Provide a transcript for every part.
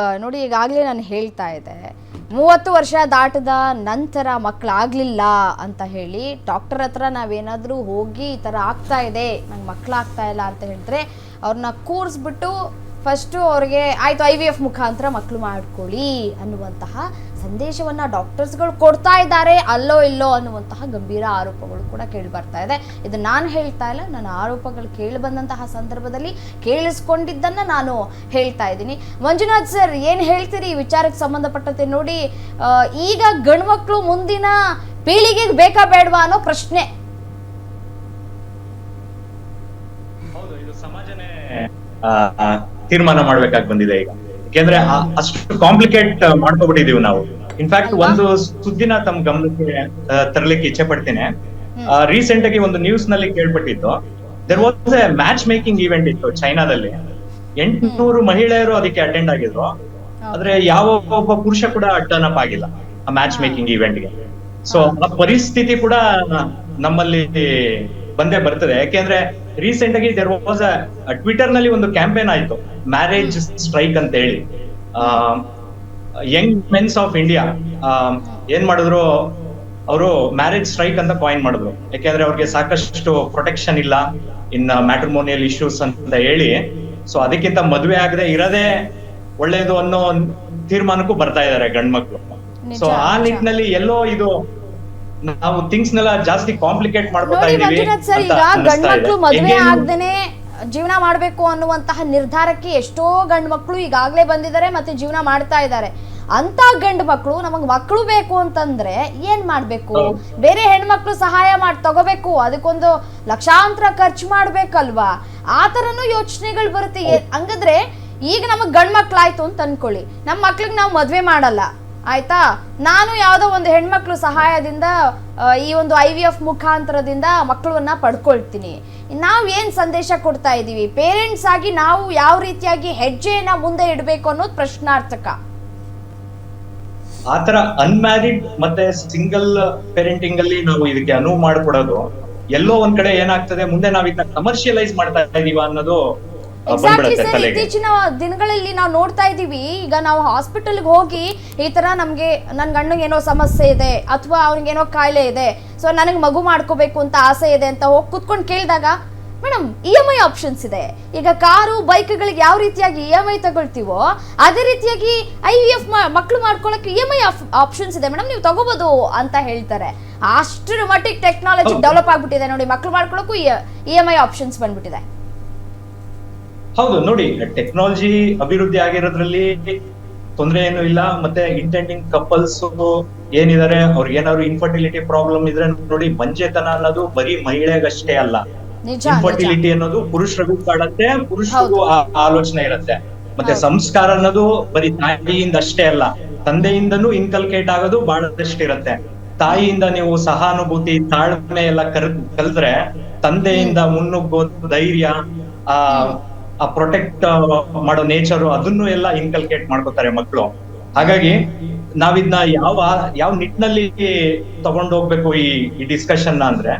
ನೋಡಿ ಈಗಾಗಲೇ ನಾನು ಹೇಳ್ತಾ ಇದ್ದೆ 30 ವರ್ಷ ದಾಟದ ನಂತರ ಮಕ್ಕಳಾಗಲಿಲ್ಲ ಅಂತ ಹೇಳಿ ಡಾಕ್ಟರ್ ಹತ್ರ ನಾವೇನಾದರೂ ಹೋಗಿ ಈ ಥರ ಆಗ್ತಾ ಇದೆ ನಂಗೆ ಮಕ್ಕಳಾಗ್ತಾ ಇಲ್ಲ ಅಂತ ಹೇಳಿದ್ರೆ ಅವ್ರನ್ನ ಕೂರಿಸ್ಬಿಟ್ಟು ಫಸ್ಟು ಅವ್ರಿಗೆ ಆಯಿತು IVF ಮುಖಾಂತರ ಮಕ್ಕಳು ಮಾಡ್ಕೊಳ್ಳಿ ಅನ್ನುವಂತಹ ಸಂದೇಶವನ್ನು ಡಾಕ್ಟರ್ಸ್ಗಳು ಕೊಡ್ತಾ ಇದ್ದಾರೆ ಅಲ್ಲೋ ಇಲ್ಲೋ ಅನ್ನುವಂತಹ ಗಂಭೀರ ಆರೋಪಗಳು ಕೂಡ ಕೇಳಿ ಬರ್ತಾ ಇದೆ. ಇದು ನಾನು ಹೇಳ್ತಾ ಇಲ್ಲ, ನನ್ನ ಆರೋಪಗಳು ಕೇಳಿ ಬಂದಂತಹ ಸಂದರ್ಭದಲ್ಲಿ ಕೇಳಿಸ್ಕೊಂಡಿದ್ದನ್ನು ನಾನು ಹೇಳ್ತಾ ಇದ್ದೀನಿ. ಮಂಜುನಾಥ್ ಸರ್ ಏನು ಹೇಳ್ತೀರಿ ಈ ವಿಚಾರಕ್ಕೆ ಸಂಬಂಧಪಟ್ಟಂತೆ? ನೋಡಿ, ಈಗ ಗಂಡು ಮಕ್ಕಳು ಮುಂದಿನ ಪೀಳಿಗೆಗೆ ಬೇಕಾ ಬೇಡವಾ ಅನ್ನೋ ಪ್ರಶ್ನೆ. ತೀರ್ಮಾನ ಮಾಡ್ಬೇಕಾಗಿ ಬಂದಿದೆ ಈಗ. ಯಾಕೆಂದ್ರೆ ಅಷ್ಟು ಕಾಂಪ್ಲಿಕೇಟ್ ಮಾಡ್ಕೊಬಿಟ್ಟಿದೀವಿ ನಾವು. ಇನ್ಫ್ಯಾಕ್ಟ್ ಒಂದು ಸುದ್ದಿನ ತಮ್ಮ ಗಮನಕ್ಕೆ ತರಲಿಕ್ಕೆ ಇಚ್ಛೆ ಪಡ್ತೇನೆ. ರೀಸೆಂಟ್ ಆಗಿ ಒಂದು ನ್ಯೂಸ್ ನಲ್ಲಿ ಕೇಳ್ಪಟ್ಟಿತ್ತು, there was a match making event ಇತ್ತು ಚೈನಾದಲ್ಲಿ. 800 ಮಹಿಳೆಯರು ಅದಕ್ಕೆ ಅಟೆಂಡ್ ಆಗಿದ್ರು. ಆದ್ರೆ ಯಾವ ಒಬ್ಬ ಪುರುಷ ಕೂಡ ಟರ್ನ್ ಅಪ್ ಆಗಿಲ್ಲ ಆ ಮ್ಯಾಚ್ ಮೇಕಿಂಗ್ ಇವೆಂಟ್ ಗೆ. ಸೊ ಆ ಪರಿಸ್ಥಿತಿ ಕೂಡ ನಮ್ಮಲ್ಲಿ ಬಂದೇ ಬರ್ತದೆ. ಯಾಕೆಂದ್ರೆ ರೀಸೆಂಟ್ ಆಗಿ ದೇರ್ ವಾಸ್ ಟ್ವಿಟರ್ ನಲ್ಲಿ ಒಂದು ಕ್ಯಾಂಪೇನ್ ಆಯ್ತು, ಮ್ಯಾರೇಜ್ ಸ್ಟ್ರೈಕ್ ಅಂತ ಹೇಳಿ. ಯಂಗ್ ಮೆನ್ಸ್ ಆಫ್ ಇಂಡಿಯಾ ಏನ್ ಮಾಡಿದ್ರು, ಅವರು ಮ್ಯಾರೇಜ್ ಸ್ಟ್ರೈಕ್ ಅಂತ ಕಾಯಿನ್ ಮಾಡಿದ್ರು. ಯಾಕೆಂದ್ರೆ ಅವ್ರಿಗೆ ಸಾಕಷ್ಟು ಪ್ರೊಟೆಕ್ಷನ್ ಇಲ್ಲ ಇನ್ ಮ್ಯಾಟ್ರಿಮೋನಿಯಲ್ ಇಶ್ಯೂಸ್ ಅಂತ ಹೇಳಿ. ಸೊ ಅದಕ್ಕಿಂತ ಮದುವೆ ಆಗದೆ ಇರೋದೇ ಒಳ್ಳೇದು ಅನ್ನೋ ತೀರ್ಮಾನಕ್ಕೂ ಬರ್ತಾ ಇದಾರೆ ಗಂಡ್ಮಕ್ಳು. ಸೊ ಆ ನಿಟ್ಟಿನಲ್ಲಿ ಎಲ್ಲೋ ಇದು ನಾವು ಥಿಂಗ್ಸ್ ನೆಲ್ಲ ಜಾಸ್ತಿ ಕಾಂಪ್ಲಿಕೇಟ್ ಮಾಡ್ಕೊತಾ ಇದೀವಿ. ಈಗ ಗಂಡ್ಮಕ್ಳು ಮದುವೆ ಆಗದೇನೆ ಜೀವನ ಮಾಡ್ಬೇಕು ಅನ್ನುವಂತಹ ನಿರ್ಧಾರಕ್ಕೆ ಎಷ್ಟೋ ಗಂಡು ಮಕ್ಕಳು ಈಗಾಗಲೇ ಬಂದಿದ್ದಾರೆ ಮತ್ತೆ ಜೀವನ ಮಾಡ್ತಾ ಇದ್ದಾರೆ. ಅಂತ ಗಂಡು ಮಕ್ಕಳು ನಮಗ್ ಮಕ್ಕಳು ಬೇಕು ಅಂತಂದ್ರೆ ಏನ್ ಮಾಡ್ಬೇಕು? ಬೇರೆ ಹೆಣ್ಮಕ್ಳು ಸಹಾಯ ಮಾಡಿ ತಗೋಬೇಕು, ಅದಕ್ಕೊಂದು ಲಕ್ಷಾಂತರ ಖರ್ಚು ಮಾಡ್ಬೇಕಲ್ವಾ? ಆ ತರನು ಯೋಚನೆಗಳು ಬರುತ್ತೆ. ಹಂಗಂದ್ರೆ ಈಗ ನಮಗ್ ಗಂಡ್ ಮಕ್ಳಾಯ್ತು ಅಂತ ಅನ್ಕೊಳ್ಳಿ, ನಮ್ಮ ಮಕ್ಳಿಗೆ ನಾವು ಮದ್ವೆ ಮಾಡಲ್ಲ ಆಯ್ತಾ, ನಾನು ಯಾವುದೋ ಒಂದು ಹೆಣ್ಮಕ್ಳು ಸಹಾಯದಿಂದ ಈ ಒಂದು IVF ಮುಖಾಂತರದಿಂದ ಮಕ್ಕಳನ್ನ ಪಡ್ಕೊಳ್ತೀನಿ. ನಾವು ಏನ್ ಸಂದೇಶ ಕೊಡ್ತಾ ಇದೀವಿ? ಪೇರೆಂಟ್ಸ್ ಆಗಿ ನಾವು ಯಾವ ರೀತಿಯಾಗಿ ಹೆಜ್ಜೆಯನ್ನ ಮುಂದೆ ಇಡಬೇಕು ಅನ್ನೋದು ಪ್ರಶ್ನಾರ್ಥಕ. ಆತರ ಅನ್ಮ್ಯಾರಿಡ್ ಮತ್ತೆ ಸಿಂಗಲ್ ಪೇರೆಂಟಿಂಗ್ ಅಲ್ಲಿ ನಾವು ಇದಕ್ಕೆ ಅನುವು ಮಾಡಿಕೊಡೋದು ಎಲ್ಲೋ ಒಂದ್ ಕಡೆ ಏನಾಗ್ತದೆ, ಮುಂದೆ ನಾವ್ ಇದನ್ನ ಕಮರ್ಷಿಯಲೈಸ್ ಮಾಡ್ತಾ ಇದೀವ ಅನ್ನೋದು. ಇತ್ತೀಚಿನ ದಿನಗಳಲ್ಲಿ ನಾವು ನೋಡ್ತಾ ಇದೀವಿ. ಈಗ ನಾವು ಹಾಸ್ಪಿಟಲ್ಗೆ ಹೋಗಿ ಈ ತರ ನಮ್ಗೆ ನನ್ ಗಂಡಂಗೆ ಏನೋ ಸಮಸ್ಯೆ ಇದೆ ಅಥವಾ ಅವ್ನಿಗೆ ಏನೋ ಕಾಯಿಲೆ ಇದೆ, ಸೊ ನನಗೆ ಮಗು ಮಾಡ್ಕೋಬೇಕು ಅಂತ ಆಸೆ ಇದೆ ಅಂತ ಹೋಗಿ ಕುತ್ಕೊಂಡು ಕೇಳಿದಾಗ, ಮೇಡಮ್ EMI ಆಪ್ಷನ್ಸ್ ಇದೆ. ಈಗ ಕಾರು ಬೈಕ್ಗಳಿಗೆ ಯಾವ ರೀತಿಯಾಗಿ EMI ತಗೊಳ್ತೀವೋ ಅದೇ ರೀತಿಯಾಗಿ IVF ಮಕ್ಕಳು ಮಾಡ್ಕೊಳಕ್ಕೆ EMI ಆಪ್ಷನ್ಸ್ ಇದೆ ಮೇಡಮ್, ನೀವು ತಗೋಬಹುದು ಅಂತ ಹೇಳ್ತಾರೆ. ಅಷ್ಟರ ಮಟ್ಟಿಗೆ ಟೆಕ್ನಾಲಜಿ ಡೆವಲಪ್ ಆಗ್ಬಿಟ್ಟಿದೆ ನೋಡಿ, ಮಕ್ಕಳು ಮಾಡ್ಕೊಳಕ್ಕೂ EMI ಆಪ್ಷನ್ಸ್ ಬಂದ್ಬಿಟ್ಟಿದೆ. ಹೌದು, ನೋಡಿ, ಟೆಕ್ನಾಲಜಿ ಅಭಿವೃದ್ಧಿ ಆಗಿರೋದ್ರಲ್ಲಿ ತೊಂದರೆ ಏನು ಇಲ್ಲ. ಮತ್ತೆ ಇಂಟೆಂಡಿಂಗ್ ಕಪಲ್ಸ್ ಏನಿದ್ದಾರೆ, ಅವ್ರಿಗೆ ಏನಾದ್ರು ಇನ್ಫರ್ಟಿಲಿಟಿ ಪ್ರಾಬ್ಲಮ್ ಇದ್ರೆ ನೋಡಿ, ಬಂಜೆತನ ಅನ್ನೋದು ಬರೀ ಮಹಿಳೆಗಷ್ಟೇ ಅಲ್ಲ. ಇನ್ಫರ್ಟಿಲಿಟಿ ಅನ್ನೋದು ಪುರುಷರಿಗೂ ಕಾಡುತ್ತೆ, ಪುರುಷರಿಗೂ ಆಲೋಚನೆ ಇರುತ್ತೆ. ಮತ್ತೆ ಸಂಸ್ಕಾರ ಅನ್ನೋದು ಬರೀ ತಾಯಿಯಿಂದ ಅಷ್ಟೇ ಅಲ್ಲ, ತಂದೆಯಿಂದನೂ ಇನ್ಕಲ್ಕೇಟ್ ಆಗೋದು ಬಹಳಷ್ಟು ಇರುತ್ತೆ. ತಾಯಿಯಿಂದ ನೀವು ಸಹಾನುಭೂತಿ, ತಾಳ್ಮೆ ಎಲ್ಲ ಕಲ್ತ್ರೆ, ತಂದೆಯಿಂದ ಮುನ್ನುಗ್ಗೋ ಧೈರ್ಯ, ಆ ಪ್ರೊಟೆಕ್ಟ್ ಮಾಡೋ ನೇಚರು, ಅದನ್ನು ಎಲ್ಲ ಇನ್ಕಲ್ಕೇಟ್ ಮಾಡ್ಕೋತಾರೆ ಮಕ್ಕಳು. ಹಾಗಾಗಿ ನಾವಿದ್ನ ಯಾವ ನಿಟ್ಟಿನಲ್ಲಿ ತಗೊಂಡು ಹೋಗ್ಬೇಕು ಈ ಡಿಸ್ಕಷನ್ ಅಂದ್ರೆ,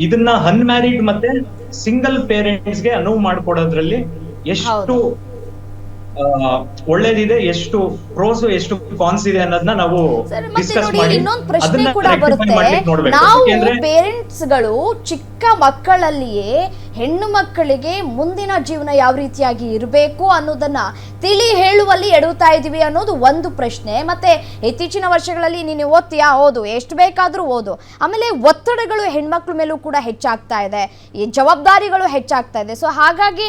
ಇದನ್ನ ಅನ್ಮ್ಯಾರಿಡ್ ಮತ್ತೆ ಸಿಂಗಲ್ ಪೇರೆಂಟ್ಸ್ ಗೆ ಅನುವು ಮಾಡ್ಕೊಡೋದ್ರಲ್ಲಿ ಎಷ್ಟು ಒಳ್ಳೇದಿದೆ, ಎಷ್ಟು ಪ್ರೋಸ್, ಎಷ್ಟು ಕಾನ್ಸ್ ಇದೆ ಅನ್ನೋದನ್ನ ನಾವು ಡಿಸ್ಕಸ್ ಮಾಡಿ ಇನ್ನೊಂದು ಪ್ರಶ್ನೆ ಕೂಡ ಬರುತ್ತೆ. ನಾವು ಪೇರೆಂಟ್ಸ್ ಗಳು ಚಿಕ್ಕ ಮಕ್ಕಳಲ್ಲಿಯೇ ಹೆಣ್ಣು ಮಕ್ಕಳಿಗೆ ಮುಂದಿನ ಜೀವನ ಯಾವ ರೀತಿಯಾಗಿ ಇರಬೇಕು ಅನ್ನೋದನ್ನ ತಿಳಿ ಹೇಳುವಲ್ಲಿ ಎಡುತ್ತಾ ಇದೀವಿ ಅನ್ನೋದು ಒಂದು ಪ್ರಶ್ನೆ. ಮತ್ತೆ ಇತ್ತೀಚಿನ ವರ್ಷಗಳಲ್ಲಿ ನೀನು ಓದ್ತೀಯಾ? ಓದು, ಎಷ್ಟು ಬೇಕಾದ್ರೂ ಓದು. ಆಮೇಲೆ ಒತ್ತಡಗಳು ಹೆಣ್ಮಕ್ಳ ಮೇಲೂ ಕೂಡ ಹೆಚ್ಚಾಗ್ತಾ ಇದೆ, ಈ ಜವಾಬ್ದಾರಿಗಳು ಹೆಚ್ಚಾಗ್ತಾ ಇದೆ. ಸೊ ಹಾಗಾಗಿ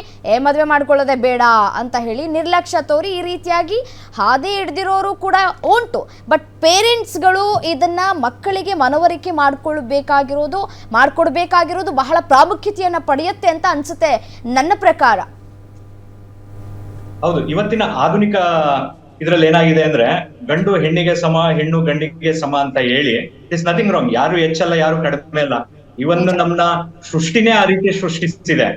ಮದುವೆ ಮಾಡ್ಕೊಳ್ಳೋದೇ ಬೇಡ ಅಂತ ಹೇಳಿ ನಿರ್ಲಕ್ಷ್ಯ ತೋರಿ ಈ ರೀತಿಯಾಗಿ ಹಾದಿ ಹಿಡ್ದಿರೋರು ಕೂಡ ಉಂಟು. ಬಟ್ ಪೇರೆಂಟ್ಸ್ಗಳು ಇದನ್ನ ಮಕ್ಕಳಿಗೆ ಮನವರಿಕೆ ಮಾಡ್ಕೊಡ್ಬೇಕಾಗಿರೋದು ಬಹಳ ಪ್ರಾಮುಖ್ಯತೆಯನ್ನ ಪಡೆಯುತ್ತೆ ಅಂತ ಅನ್ಸುತ್ತೆ ನನ್ನ ಪ್ರಕಾರ. ಹೌದು, ಇವತ್ತಿನ ಆಧುನಿಕ ಇದ್ರಲ್ಲಿ ಏನಾಗಿದೆ ಅಂದ್ರೆ, ಗಂಡು ಹೆಣ್ಣಿಗೆ ಸಮ, ಹೆಣ್ಣು ಗಂಡಿಗೆ ಸಮ ಅಂತ ಹೇಳಿ, ಇಟ್ಸ್ ನಥಿಂಗ್ ರಾಂಗ್. ಯಾರು ಹೆಚ್ಚಲ್ಲ, ಯಾರು ಕಡಿಮೆ ಅಲ್ಲ. ಇವನ್ ನಮ್ನ ಸೃಷ್ಟಿನೇ ಆ ರೀತಿ ಸೃಷ್ಟಿಸಿದೆ.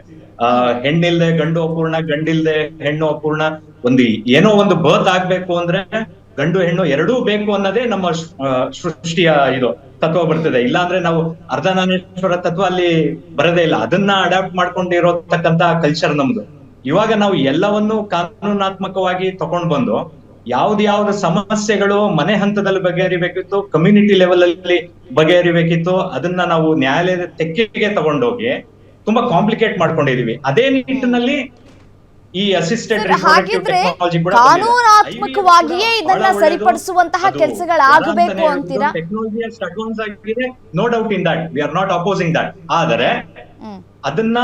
ಹೆಣ್ಣಿಲ್ದೆ ಗಂಡು ಅಪೂರ್ಣ, ಗಂಡಿಲ್ದೆ ಹೆಣ್ಣು ಅಪೂರ್ಣ. ಏನೋ ಒಂದು ಬರ್ತ್ ಆಗ್ಬೇಕು ಅಂದ್ರೆ ಗಂಡು ಹೆಣ್ಣು ಎರಡೂ ಬೇಕು ಅನ್ನೋದೇ ನಮ್ಮ ಸೃಷ್ಟಿಯ ಇದು ತತ್ವ ಬರ್ತದೆ. ಇಲ್ಲಾಂದ್ರೆ ನಾವು ಅರ್ಧನಾನೇಶ್ವರ ತತ್ವ ಅಲ್ಲಿ ಬರದೇ ಇಲ್ಲ. ಅದನ್ನ ಅಡಾಪ್ಟ್ ಮಾಡ್ಕೊಂಡಿರೋತಕ್ಕಂತ ಕಲ್ಚರ್ ನಮ್ದು. ಇವಾಗ ನಾವು ಎಲ್ಲವನ್ನು ಕಾನೂನಾತ್ಮಕವಾಗಿ ತಗೊಂಡ್ ಬಂದು ಯಾವ್ದು ಸಮಸ್ಯೆಗಳು ಮನೆ ಹಂತದಲ್ಲಿ ಬಗೆಹರಿಬೇಕಿತ್ತು, ಕಮ್ಯುನಿಟಿ ಲೆವೆಲ್ ಅಲ್ಲಿ ಬಗೆಹರಿಬೇಕಿತ್ತು, ಅದನ್ನ ನಾವು ನ್ಯಾಯಾಲಯದ ತೆಕ್ಕೆಗೆ ತಗೊಂಡೋಗಿ ತುಂಬಾ ಕಾಂಪ್ಲಿಕೇಟ್ ಮಾಡ್ಕೊಂಡಿದೀವಿ. ಅದೇ ನಿಟ್ಟಿನಲ್ಲಿ ಈ ಅಸಿಸ್ಟೆಡ್ ರಿಪ್ರೊಡಕ್ಟಿವ್ ಹಾಗಿದ್ರೆ ಟೆಕ್ನಾಲಜಿ ಕೂಡ ಕಾನೂನಾತ್ಮಕವಾಗಿಯೇ ಇದನ್ನ ಸರಿಪಡಿಸುವಂತಹ ಕೆಲಸಗಳಾಗಬೇಕು ಅಂತೀರಾ? ಟೆಕ್ನಾಲಜಿ ಅಷ್ಟು ಅಡ್ವಾನ್ಸ್ ಆಗಿದೆ, no doubt in that, we are not opposing that. ಆದರೆ ಅದನ್ನ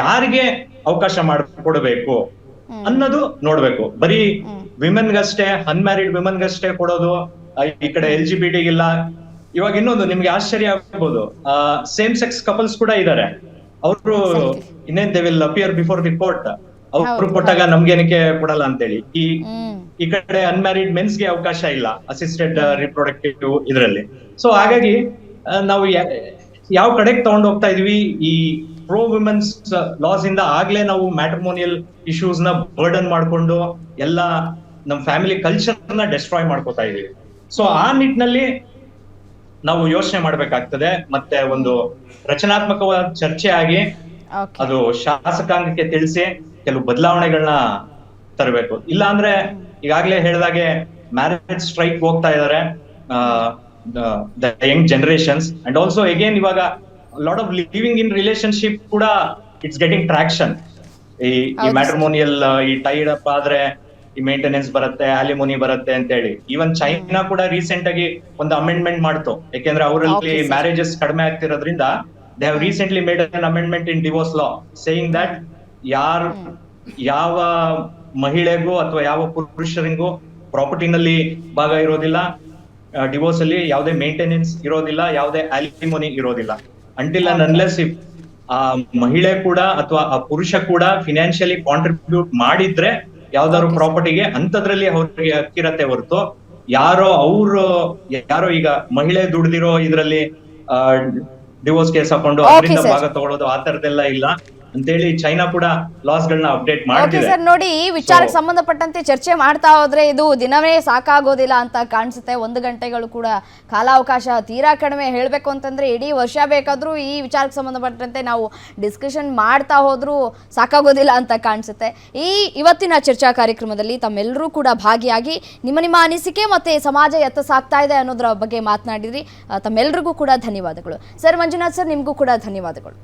ಯಾರಿಗೆ ಅವಕಾಶ ಮಾಡಿಕೊಡ್ಬೇಕು ಅನ್ನೋದು ನೋಡ್ಬೇಕು. ಬರೀ ವಿಮೆನ್ಗಷ್ಟೇ, ಅನ್ಮ್ಯಾರಿಡ್ ವಿಮೆನ್ಗಷ್ಟೇ ಕೊಡೋದು, ಈ ಕಡೆ LGBT ಇಲ್ಲ. ಇವಾಗ ಇನ್ನೊಂದು ನಿಮ್ಗೆ ಆಶ್ಚರ್ಯ ಆಗ್ಬೋದು, ಸೇಮ್ ಸೆಕ್ಸ್ ಕಪಲ್ಸ್ ಕೂಡ ಇದಾರೆ. ಅವರು ಇನ್ನೇನ್ they will appear before the court. ಅವ್ರು ಕೊಟ್ಟಾಗ ನಮ್ಗೇನಕ್ಕೆ ಕೊಡಲ್ಲ ಅಂತೇಳಿ. ಈ ಕಡೆ ಅನ್ಮ್ಯಾರಿಡ್ ಮೆನ್ಸ್ ಗೆ ಅವಕಾಶ ಇಲ್ಲ ಅಸಿಸ್ಟೆಡ್ ರಿಪ್ರೊಡಕ್ಟಿವ್ ಇದರಲ್ಲಿ. ಸೊ ಹಾಗಾಗಿ ನಾವು ಯಾವ ಕಡೆಗೆ ತಗೊಂಡು ಹೋಗ್ತಾ ಇದೀವಿ, ಈ ಪ್ರೋ ವಿಮೆನ್ಸ್ ಲಾಸ್ ಇಂದ ಆಗ್ಲೇ ನಾವು ಮ್ಯಾಟ್ರಿಮೋನಿಯಲ್ ಇಶ್ಯೂಸ್ ನ ಬರ್ಡನ್ ಮಾಡ್ಕೊಂಡು ಎಲ್ಲ ನಮ್ ಫ್ಯಾಮಿಲಿ ಕಲ್ಚರ್ ನ ಡೆಸ್ಟ್ರಾಯ್ ಮಾಡ್ಕೋತಾ ಇದೀವಿ. ಸೊ ಆ ನಿಟ್ಟಿನಲ್ಲಿ ನಾವು ಯೋಚನೆ ಮಾಡ್ಬೇಕಾಗ್ತದೆ. ಮತ್ತೆ ಒಂದು ರಚನಾತ್ಮಕವಾದ ಚರ್ಚೆ ಆಗಿ ಅದು ಶಾಸಕಾಂಗಕ್ಕೆ ತಿಳಿಸಿ ಕೆಲವು ಬದಲಾವಣೆಗಳನ್ನ ತರಬೇಕು. ಇಲ್ಲ ಅಂದ್ರೆ ಈಗಾಗ್ಲೇ ಹೇಳಿದಾಗೆ ಮ್ಯಾರೇಜ್ ಸ್ಟ್ರೈಕ್ ಹೋಗ್ತಾ ಇದಾರೆ the young generations. And also again ಇವಾಗ lot of living in relationship ಕೂಡ ಇಟ್ಸ್ ಗೆಟಿಂಗ್ ಟ್ರಾಕ್ಷನ್. ಈ ಮ್ಯಾಟ್ರಿಮೋನಿಯಲ್ ಈ ಟೈಡ್ ಅಪ್ ಆದ್ರೆ ಈ ಮೇಂಟೆನೆನ್ಸ್ ಬರುತ್ತೆ, ಆಲಿಮೋನಿ ಬರುತ್ತೆ ಅಂತ ಹೇಳಿ. ಈವನ್ ಚೈನಾ ಕೂಡ ರೀಸೆಂಟ್ ಆಗಿ ಒಂದು ಅಮೆಂಡ್ಮೆಂಟ್ ಮಾಡ್ತು, ಯಾಕೆಂದ್ರೆ ಅವರಲ್ಲಿ ಮ್ಯಾರೇಜಸ್ ಕಡಿಮೆ ಆಗ್ತಿರೋದ್ರಿಂದ they have recently made an amendment in divorce law saying that ಯಾವ ಮಹಿಳೆಗೂ ಅಥವಾ ಯಾವ ಪುರುಷರಿಗೂ ಪ್ರಾಪರ್ಟಿನಲ್ಲಿ ಭಾಗ ಇರೋದಿಲ್ಲ, ಡಿವೋರ್ಸ್ ಅಲ್ಲಿ ಯಾವುದೇ ಮೇಂಟೆನೆನ್ಸ್ ಇರೋದಿಲ್ಲ, ಯಾವುದೇ ಆಲಿಮೋನಿ ಇರೋದಿಲ್ಲ ಅಂಟಿಲ್ ಅಂಡ್ ಅನ್ಲೆಸ್ ಆ ಮಹಿಳೆ ಕೂಡ ಅಥವಾ ಆ ಪುರುಷ ಕೂಡ ಫಿನಾನ್ಷಿಯಲಿ ಕಾಂಟ್ರಿಬ್ಯೂಟ್ ಮಾಡಿದ್ರೆ ಯಾವ್ದಾದ್ರು ಪ್ರಾಪರ್ಟಿಗೆ ಅಂತದ್ರಲ್ಲಿ ಅವ್ರಿಗೆ ಹಕ್ಕಿರತ್ತೆ ಹೊರತು ಯಾರೋ ಈಗ ಮಹಿಳೆ ದುಡ್ದಿರೋ ಇದ್ರಲ್ಲಿ ಡಿವೋರ್ಸ್ ಕೇಸ್ ಹಾಕೊಂಡು ಅದರಿಂದ ಭಾಗ ತಗೊಳ್ಳೋದು ಆ ತರದೆಲ್ಲ ಇಲ್ಲ ಅಂತೇಳಿ ಚೈನಾ ಕೂಡ ಲಾಸ್ ಗಳನ್ನ ಅಪ್ಡೇಟ್ ಮಾಡ್ತಿದೆ. ಸರ್ ನೋಡಿ, ಈ ವಿಚಾರಕ್ಕೆ ಸಂಬಂಧಪಟ್ಟಂತೆ ಚರ್ಚೆ ಮಾಡ್ತಾ ಹೋದ್ರೆ ಇದು ದಿನವೇ ಸಾಕಾಗೋದಿಲ್ಲ ಅಂತ ಕಾಣಿಸುತ್ತೆ. 1 ಗಂಟೆಗಳು ಕೂಡ ಕಾಲಾವಕಾಶ ತೀರಾ ಕಡಿಮೆ. ಹೇಳಬೇಕು ಅಂತಂದ್ರೆ ಇಡೀ ವರ್ಷ ಬೇಕಾದ್ರೂ ಈ ವಿಚಾರಕ್ಕೆ ಸಂಬಂಧಪಟ್ಟಂತೆ ನಾವು ಡಿಸ್ಕಷನ್ ಮಾಡ್ತಾ ಹೋದ್ರೂ ಸಾಕಾಗೋದಿಲ್ಲ ಅಂತ ಕಾಣಿಸುತ್ತೆ. ಇವತ್ತಿನ ಚರ್ಚಾ ಕಾರ್ಯಕ್ರಮದಲ್ಲಿ ತಮ್ಮೆಲ್ಲರೂ ಕೂಡ ಭಾಗಿಯಾಗಿ ನಿಮ್ಮ ಅನಿಸಿಕೆ ಮತ್ತೆ ಸಮಾಜ ಎತ್ತ ಸಾಗ್ತಾ ಇದೆ ಅನ್ನೋದ್ರ ಬಗ್ಗೆ ಮಾತನಾಡಿದ್ರಿ. ತಮ್ಮೆಲ್ಲರಿಗೂ ಕೂಡ ಧನ್ಯವಾದಗಳು. ಸರ್ ಮಂಜುನಾಥ್ ಸರ್, ನಿಮಗೂ ಕೂಡ ಧನ್ಯವಾದಗಳು.